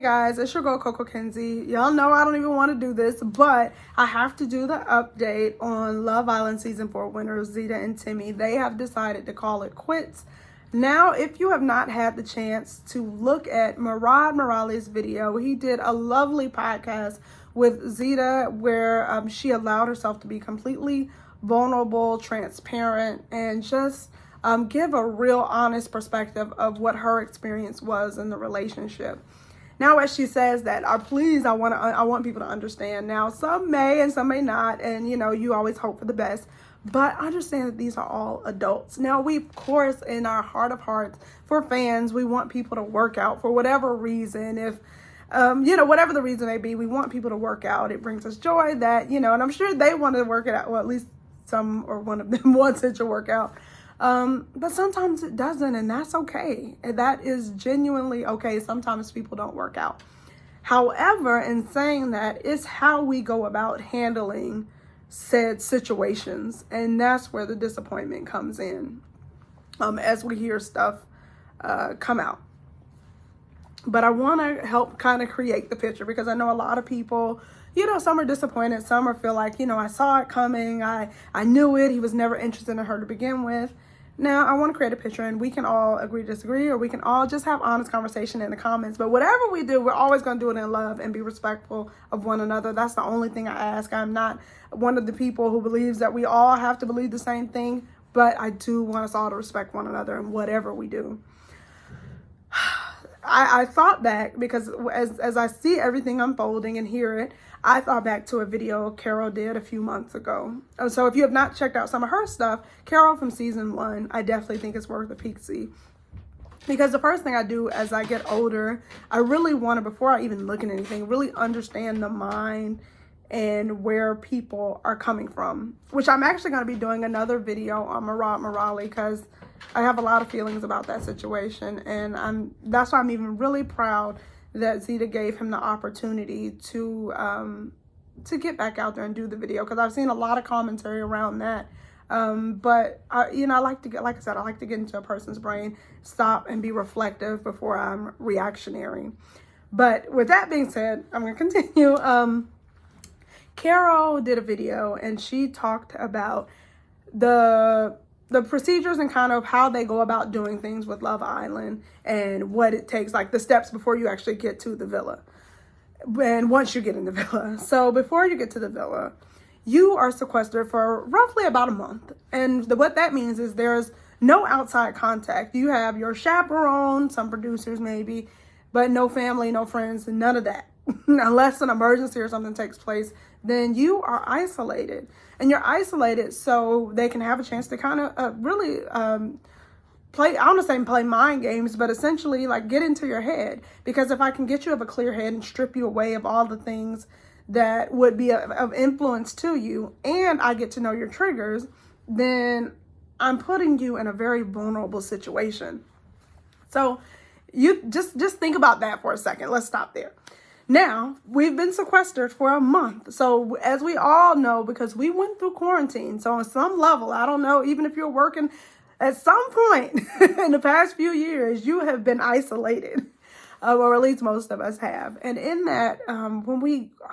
Guys, it's your girl Coco Kenzie. Y'all know I don't even want to do this, but I have to do the update on Love Island season 4 winners Zeta and Timmy. They have decided to call it quits. Now, if you have not had the chance to look at Murad Morales' video, he did a lovely podcast with Zeta where she allowed herself to be completely vulnerable, transparent, and just give a real honest perspective of what her experience was in the relationship. Now, as she says that, I want people to understand. Now, some may and some may not, and you always hope for the best, but understand that these are all adults. Now, we, of course, in our heart of hearts, for fans, we want people to work out for whatever reason. If, whatever the reason may be, we want people to work out. It brings us joy that, and I'm sure they want to work it out. Well, at least some or one of them wants it to work out. But sometimes it doesn't, and that's okay. And that is genuinely okay. Sometimes people don't work out. However, in saying that, it's how we go about handling said situations, and that's where the disappointment comes in, as we hear stuff come out. But I want to help kind of create the picture, because I know a lot of people, some are disappointed, some are feel like, I saw it coming, I knew it, he was never interested in her to begin with. Now, I want to create a picture, and we can all agree to disagree, or we can all just have honest conversation in the comments. But whatever we do, we're always going to do it in love and be respectful of one another. That's the only thing I ask. I'm not one of the people who believes that we all have to believe the same thing, but I do want us all to respect one another in whatever we do. I thought back, because as I see everything unfolding and hear it, I thought back to a video Carol did a few months ago. So if you have not checked out some of her stuff, Carol from season 1, I definitely think it's worth a peek see. Because the first thing I do as I get older, I really want to, before I even look at anything, really understand the mind and where people are coming from. Which I'm actually going to be doing another video on Murad Morales, because I have a lot of feelings about that situation, and that's why I'm even really proud that Zeta gave him the opportunity to get back out there and do the video, because I've seen a lot of commentary around that. But I like to get, like I said, I like to get into a person's brain, stop and be reflective before I'm reactionary. But with that being said, I'm going to continue. Carol did a video, and she talked about the procedures and kind of how they go about doing things with Love Island and what it takes, like the steps before you actually get to the villa. And once you get in the villa. So before you get to the villa, you are sequestered for roughly about a month. And what that means is there's no outside contact. You have your chaperone, some producers maybe, but no family, no friends, none of that. Unless an emergency or something takes place, then you are isolated. And you're isolated so they can have a chance to kind of really play, I don't want to say play mind games, but essentially like get into your head. Because if I can get you of a clear head and strip you away of all the things that would be of influence to you, and I get to know your triggers, then I'm putting you in a very vulnerable situation. So you just think about that for a second. Let's stop there. Now, we've been sequestered for a month. So as we all know, because we went through quarantine, so on some level, I don't know, even if you're working, at some point in the past few years, you have been isolated, or at least most of us have. And in that, oh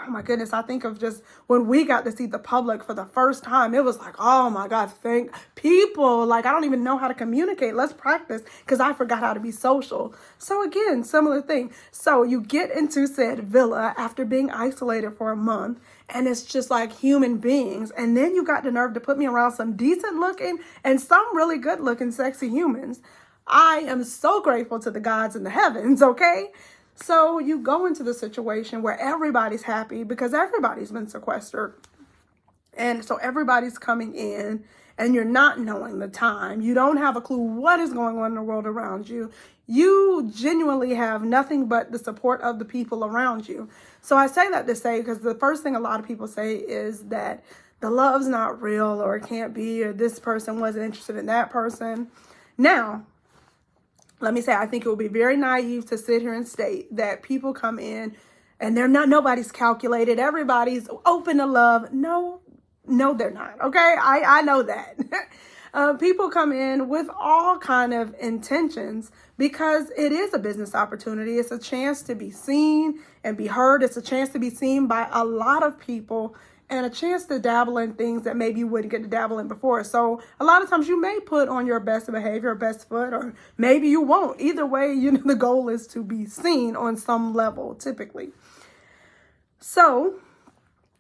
my goodness, I think of just when we got to see the public for the first time, it was like, oh my God, thank people. Like, I don't even know how to communicate. Let's practice, because I forgot how to be social. So again, similar thing. So you get into said villa after being isolated for a month, and it's just like human beings. And then you got the nerve to put me around some decent looking and some really good looking, sexy humans. I am so grateful to the gods in the heavens, okay? So you go into the situation where everybody's happy because everybody's been sequestered. And so everybody's coming in, and you're not knowing the time. You don't have a clue what is going on in the world around you. You genuinely have nothing but the support of the people around you. So I say that to say, because the first thing a lot of people say is that the love's not real, or it can't be, or this person wasn't interested in that person. Now, let me say, I think it would be very naive to sit here and state that people come in and nobody's calculated. Everybody's open to love. No, they're not. Okay. I know that. People come in with all kind of intentions because it is a business opportunity. It's a chance to be seen and be heard. It's a chance to be seen by a lot of people and a chance to dabble in things that maybe you wouldn't get to dabble in before. So a lot of times you may put on your best behavior, best foot, or maybe you won't. Either way, the goal is to be seen on some level, typically. So,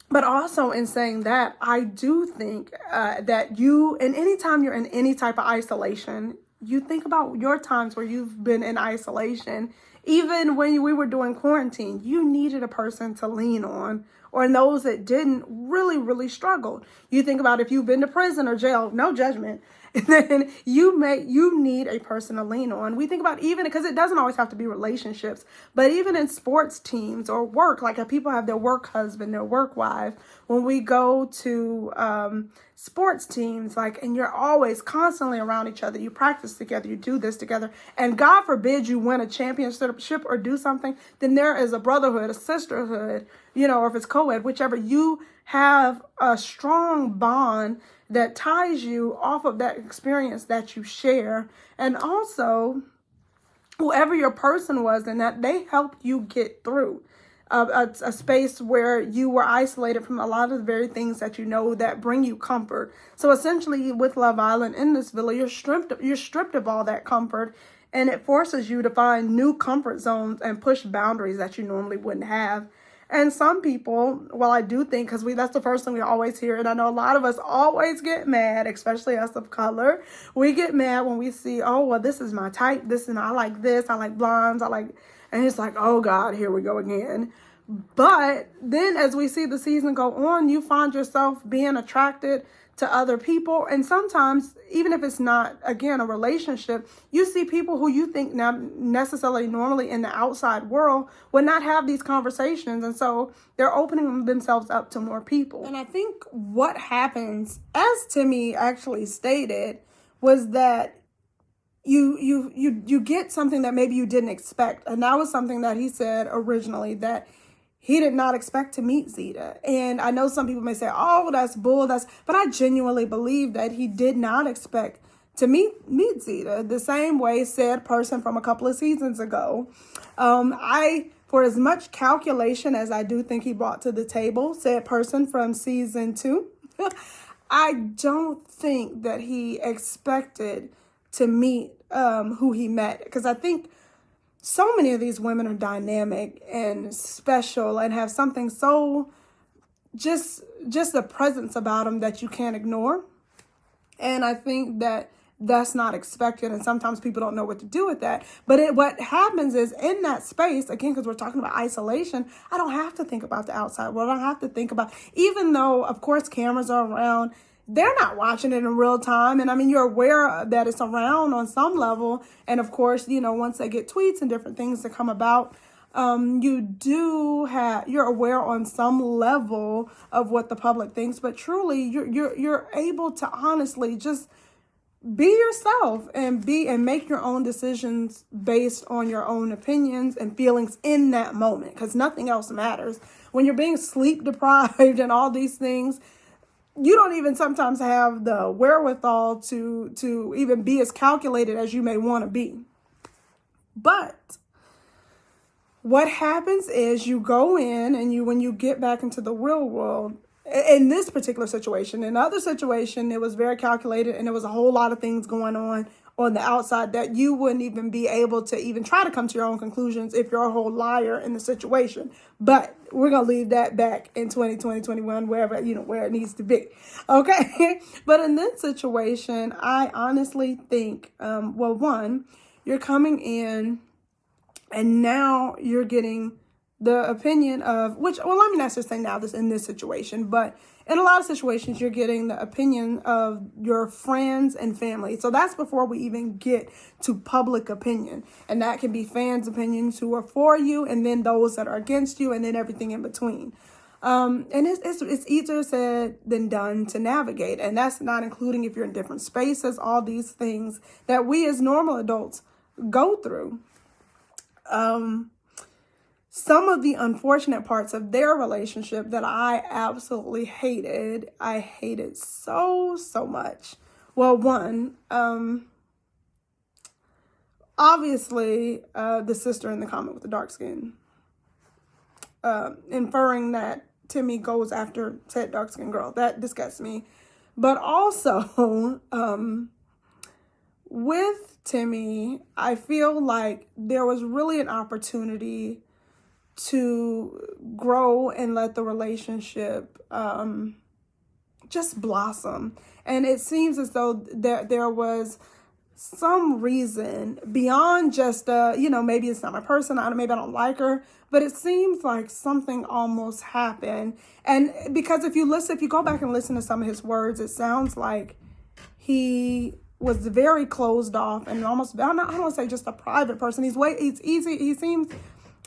but also in saying that, I do think that and anytime you're in any type of isolation, you think about your times where you've been in isolation. Even when we were doing quarantine, you needed a person to lean on, or those that didn't really struggled. You think about if you've been to prison or jail, no judgment. And then you need a person to lean on. We think about even because it doesn't always have to be relationships, but even in sports teams or work, like if people have their work husband, their work wife, when we go to sports teams, and you're always constantly around each other, you practice together, you do this together, and God forbid you win a championship or do something, then there is a brotherhood, a sisterhood, or if it's co-ed, whichever, you have a strong bond that ties you off of that experience that you share. And also, whoever your person was in that, they helped you get through a space where you were isolated from a lot of the very things that that bring you comfort. So essentially with Love Island in this villa, you're stripped of all that comfort, and it forces you to find new comfort zones and push boundaries that you normally wouldn't have. And some people, well, I do think, because that's the first thing we always hear, and I know a lot of us always get mad, especially us of color. We get mad when we see, oh, well, this is my type, I like this, I like blondes, and it's like, oh God, here we go again. But then as we see the season go on, you find yourself being attracted to other people. And sometimes, even if it's not, again, a relationship, you see people who you think now necessarily normally in the outside world would not have these conversations. And so they're opening themselves up to more people. And I think what happens, as Timmy actually stated, was that you get something that maybe you didn't expect. And that was something that he said originally, that he did not expect to meet Zeta. And I know some people may say, oh, that's bull. But I genuinely believe that he did not expect to meet Zeta the same way said person from a couple of seasons ago. For as much calculation as I do think he brought to the table, said person from season 2, I don't think that he expected to meet who he met. Because I think so many of these women are dynamic and special and have something so just a presence about them that you can't ignore. And I think that that's not expected. And sometimes people don't know what to do with that. But what happens is in that space, again, because we're talking about isolation, I don't have to think about the outside world. I don't have to think about, even though, of course, cameras are around, they're not watching it in real time. And I mean, you're aware that it's around on some level. And of course, once they get tweets and different things that come about, you're aware on some level of what the public thinks. But truly, you're able to honestly just be yourself and make your own decisions based on your own opinions and feelings in that moment, because nothing else matters. When you're being sleep deprived and all these things, you don't even sometimes have the wherewithal to even be as calculated as you may want to be. But what happens is you go in and when you get back into the real world, in this particular situation, in other situation, it was very calculated and there was a whole lot of things going on the outside that you wouldn't even be able to even try to come to your own conclusions if you're a whole liar in the situation. But we're going to leave that back in 2020, 21, wherever, where it needs to be. Okay. But in this situation, I honestly think, one, you're coming in and now you're getting the opinion of let me not just say now this in this situation, but in a lot of situations, you're getting the opinion of your friends and family. So that's before we even get to public opinion. And that can be fans' opinions who are for you, and then those that are against you, and then everything in between. And it's easier said than done to navigate. And that's not including if you're in different spaces, all these things that we as normal adults go through. Some of the unfortunate parts of their relationship that I absolutely hated, I hated so much, Well, one, obviously, the sister in the comment with the dark skin, inferring that Timmy goes after said dark skinned girl. That disgusts me. But also, with Timmy, I feel like there was really an opportunity to grow and let the relationship just blossom. And it seems as though there was some reason beyond just, maybe it's not my person, maybe I don't like her, but it seems like something almost happened. And because if you go back and listen to some of his words, it sounds like he was very closed off and almost, I don't want to say just a private person. He seems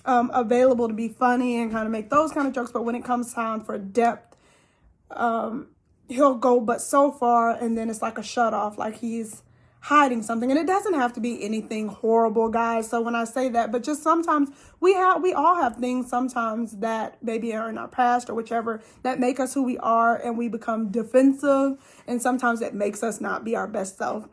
available to be funny and kind of make those kind of jokes, but when it comes time for depth, he'll go but so far, and then it's like a shut off, like he's hiding something. And it doesn't have to be anything horrible, guys. So when I say that, but just sometimes we all have things sometimes that maybe are in our past or whichever that make us who we are, and we become defensive, and sometimes it makes us not be our best self.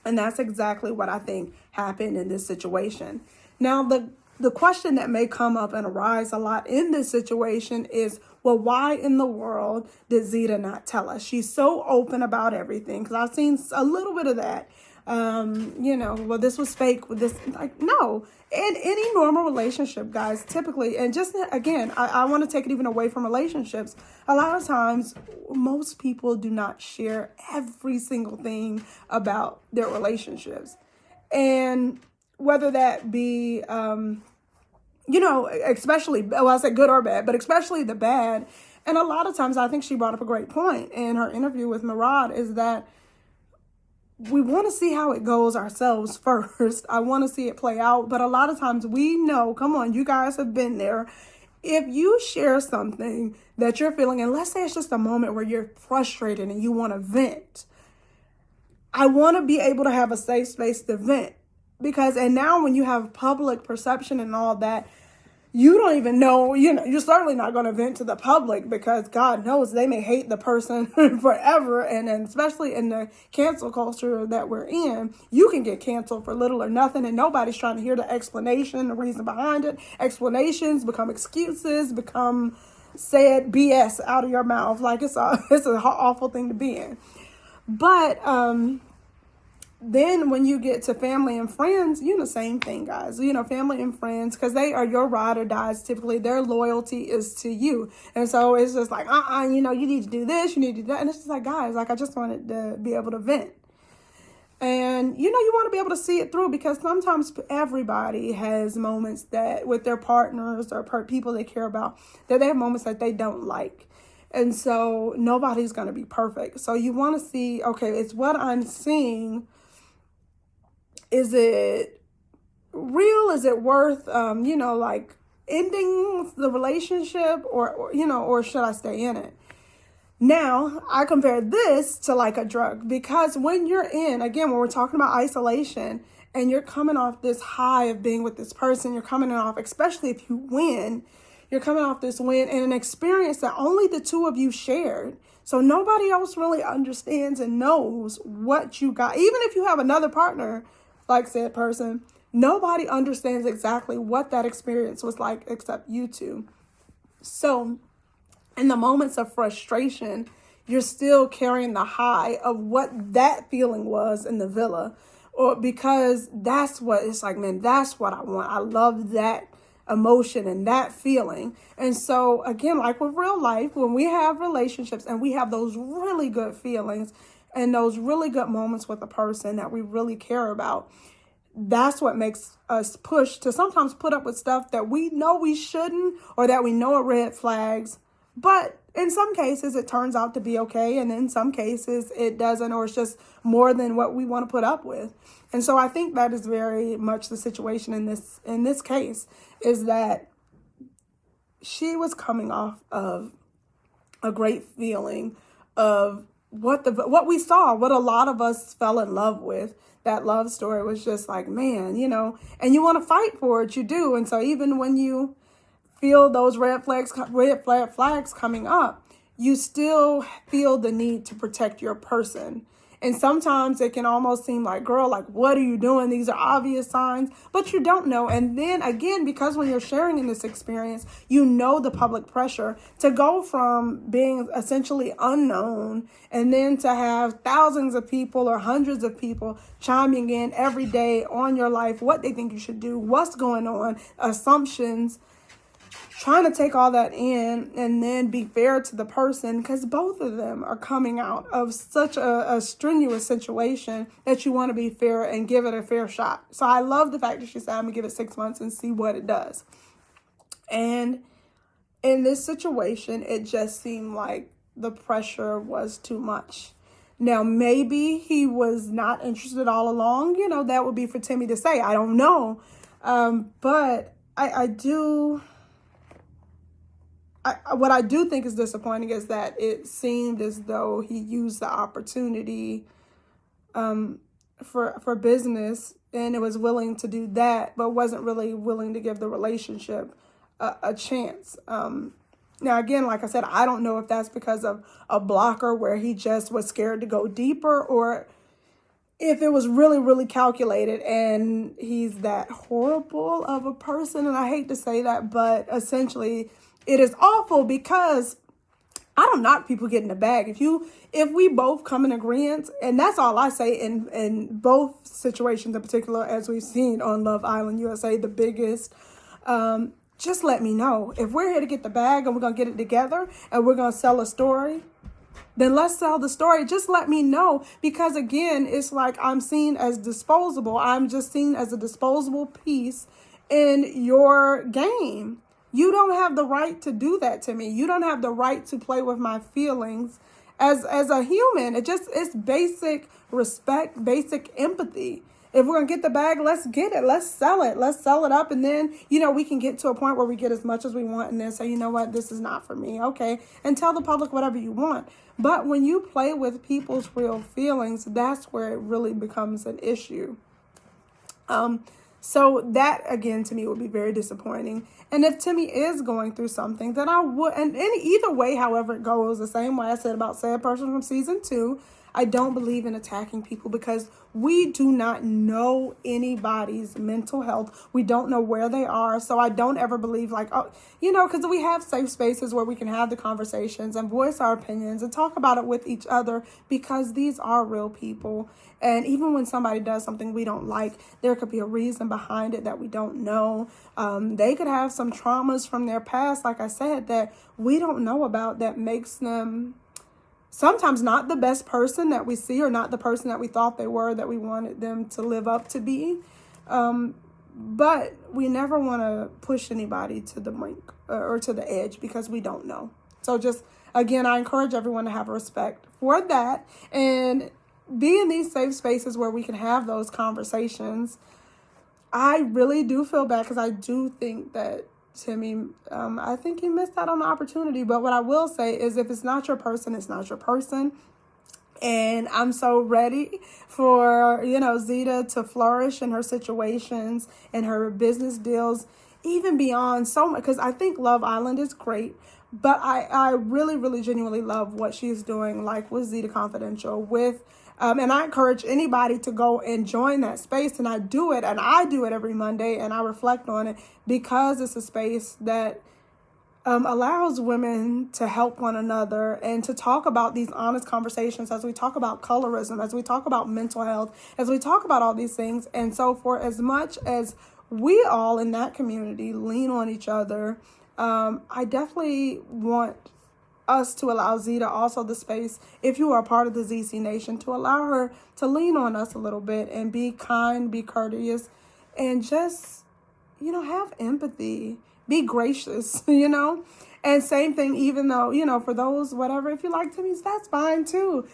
And that's exactly what I think happened in this situation. Now, the question that may come up and arise a lot in this situation is, well, why in the world did Zeta not tell us? She's so open about everything. Because I've seen a little bit of that. Well, this was fake. With this, like, no. In any normal relationship, guys, typically, and just again, I want to take it even away from relationships. A lot of times, most people do not share every single thing about their relationships. And whether that be, especially, well, I said good or bad, but especially the bad. And a lot of times, I think she brought up a great point in her interview with Murad, is that we want to see how it goes ourselves first. I want to see it play out. But a lot of times we know, come on, you guys have been there. If you share something that you're feeling, and let's say it's just a moment where you're frustrated and you want to vent, I want to be able to have a safe space to vent. And now when you have public perception and all that, you don't even know, you're certainly not going to vent to the public, because God knows they may hate the person forever. And then especially in the cancel culture that we're in, you can get canceled for little or nothing, and nobody's trying to hear the explanation, the reason behind it. Explanations become excuses, become said BS out of your mouth. Like it's an awful thing to be in. But, then when you get to family and friends, same thing, guys. Family and friends, because they are your ride or dies. Typically, their loyalty is to you. And so it's just like, you need to do this, you need to do that. And it's just like, guys, like, I just wanted to be able to vent. And, you want to be able to see it through, because sometimes everybody has moments that with their partners or people they care about, that they have moments that they don't like. And so nobody's going to be perfect. So you want to see, okay, it's what I'm seeing. Is it real? Is it worth, like ending the relationship, or should I stay in it? Now, I compare this to like a drug, because when you're in, again, when we're talking about isolation and you're coming off this high of being with this person, you're coming off, especially if you win, you're coming off this win and an experience that only the two of you shared. So nobody else really understands and knows what you got. Even if you have another partner, like said person, nobody understands exactly what that experience was like except you two. So in the moments of frustration, you're still carrying the high of what that feeling was in the villa, or because that's what it's like, man, that's what I want. I love that emotion and that feeling. And so again, like with real life, when we have relationships and we have those really good feelings and those really good moments with a person that we really care about, that's what makes us push to sometimes put up with stuff that we know we shouldn't, or that we know are red flags. But in some cases, it turns out to be okay. And in some cases, it doesn't, or it's just more than what we want to put up with. And so I think that is very much the situation in this case, is that she was coming off of a great feeling of what we saw, what a lot of us fell in love with. That love story was just like, man, and you want to fight for it, you do. And so even when you feel those red flags coming up, you still feel the need to protect your person. And sometimes it can almost seem like, girl, like, what are you doing? These are obvious signs, but you don't know. And then again, because when you're sharing in this experience, you know the public pressure to go from being essentially unknown and then to have thousands of people or hundreds of people chiming in every day on your life, what they think you should do, what's going on, assumptions, trying to take all that in and then be fair to the person, because both of them are coming out of such a strenuous situation that you want to be fair and give it a fair shot. So I love the fact that she said, I'm going to give it 6 months and see what it does. And in this situation, it just seemed like the pressure was too much. Now, maybe he was not interested all along. You know, that would be for Timmy to say. I don't know. But what I do think is disappointing is that it seemed as though he used the opportunity for business, and it was willing to do that, but wasn't really willing to give the relationship a chance. Now, again, like I said, I don't know if that's because of a blocker where he just was scared to go deeper, or if it was really, really calculated and he's that horrible of a person. And I hate to say that, but essentially it is awful, because I don't knock people getting the bag. If we both come in agreement, and that's all I say in both situations in particular, as we've seen on Love Island USA, the biggest, just let me know. If we're here to get the bag and we're going to get it together and we're going to sell a story, then let's sell the story. Just let me know, because again, it's like I'm seen as disposable. I'm just seen as a disposable piece in your game. You don't have the right to do that to me. You don't have the right to play with my feelings as a human. It's basic respect, basic empathy. If we're going to get the bag, let's get it. Let's sell it. Let's sell it up. And then, we can get to a point where we get as much as we want and then say, you know what, this is not for me. Okay. And tell the public whatever you want. But when you play with people's real feelings, that's where it really becomes an issue. So that, again, to me would be very disappointing. And if Timmy is going through something, then I would, and either way, however it goes, the same way I said about Sad Person from season 2, I don't believe in attacking people, because we do not know anybody's mental health. We don't know where they are. So I don't ever believe because we have safe spaces where we can have the conversations and voice our opinions and talk about it with each other, because these are real people. And even when somebody does something we don't like, there could be a reason behind it that we don't know. They could have some traumas from their past, like I said, that we don't know about, that makes them sometimes not the best person that we see, or not the person that we thought they were, that we wanted them to live up to be. But we never want to push anybody to the brink or to the edge, because we don't know. So just, again, I encourage everyone to have respect for that and be in these safe spaces where we can have those conversations. I really do feel bad, because I do think that Timmy, I think he missed out on the opportunity. But what I will say is, if it's not your person, it's not your person. And I'm so ready for, Zeta to flourish in her situations and her business deals, even beyond so much, because I think Love Island is great. But I really, really genuinely love what she's doing, like with Zeta Confidential, and I encourage anybody to go and join that space. And I do it every Monday, and I reflect on it, because it's a space that allows women to help one another and to talk about these honest conversations, as we talk about colorism, as we talk about mental health, as we talk about all these things. And so for as much as we all in that community lean on each other, I definitely want us to allow Zeta also the space, if you are a part of the ZC Nation, to allow her to lean on us a little bit and be kind, be courteous, and just, have empathy, be gracious, and same thing, even though, for those, whatever, if you like Timmy's, that's fine too.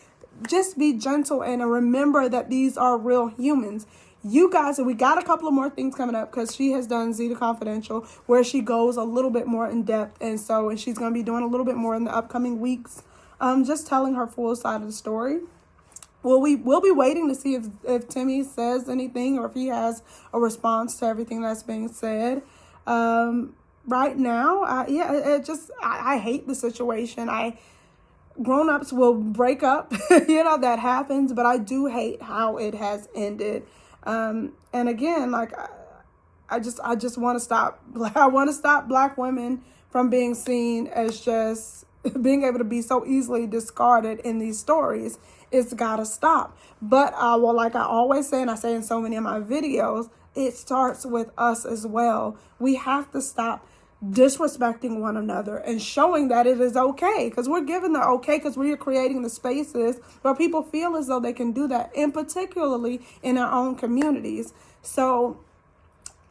Just be gentle and remember that these are real humans. You guys, we got a couple of more things coming up, because she has done Zeta Confidential, where she goes a little bit more in depth. And she's going to be doing a little bit more in the upcoming weeks, just telling her full side of the story. We'll be waiting to see if Timmy says anything, or if he has a response to everything that's being said. Right now, I hate the situation. grown-ups will break up. That happens, but I do hate how it has ended. And again, like, I just want to stop. I want to stop Black women from being seen as just being able to be so easily discarded in these stories. It's gotta stop. But like I always say, and I say in so many of my videos, it starts with us as well. We have to stop disrespecting one another and showing that it is okay, because we're given the okay because we are creating the spaces where people feel as though they can do that, and particularly in our own communities. So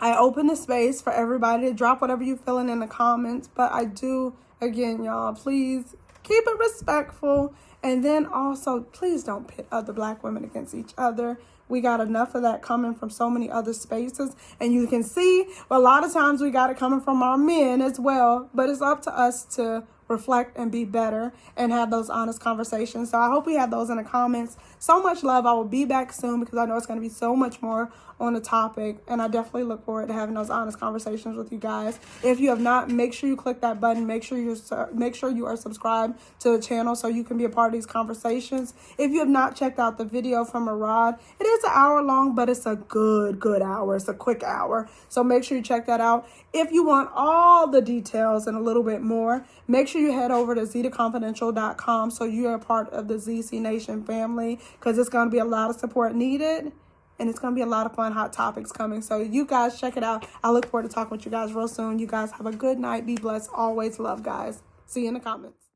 I open the space for everybody to drop whatever you're feeling in the comments, but I do, again, y'all, please keep it respectful. And then also, please don't pit other Black women against each other. We got enough of that coming from so many other spaces. And you can see, a lot of times we got it coming from our men as well. But it's up to us to reflect and be better and have those honest conversations. So I hope we have those in the comments. So much love. I will be back soon because I know it's going to be so much more on the topic, and I definitely look forward to having those honest conversations with you guys. If you have not, make sure you click that button. Make sure you are subscribed to the channel so you can be a part of these conversations. If you have not checked out the video from Murad, it is an hour long, but it's a good hour. It's a quick hour, so make sure you check that out. If you want all the details and a little bit more, make sure you head over to zetaconfidential.com so you're a part of the ZC Nation family, because it's going to be a lot of support needed. And it's going to be a lot of fun, hot topics coming. So you guys check it out. I look forward to talking with you guys real soon. You guys have a good night. Be blessed. Always love, guys. See you in the comments.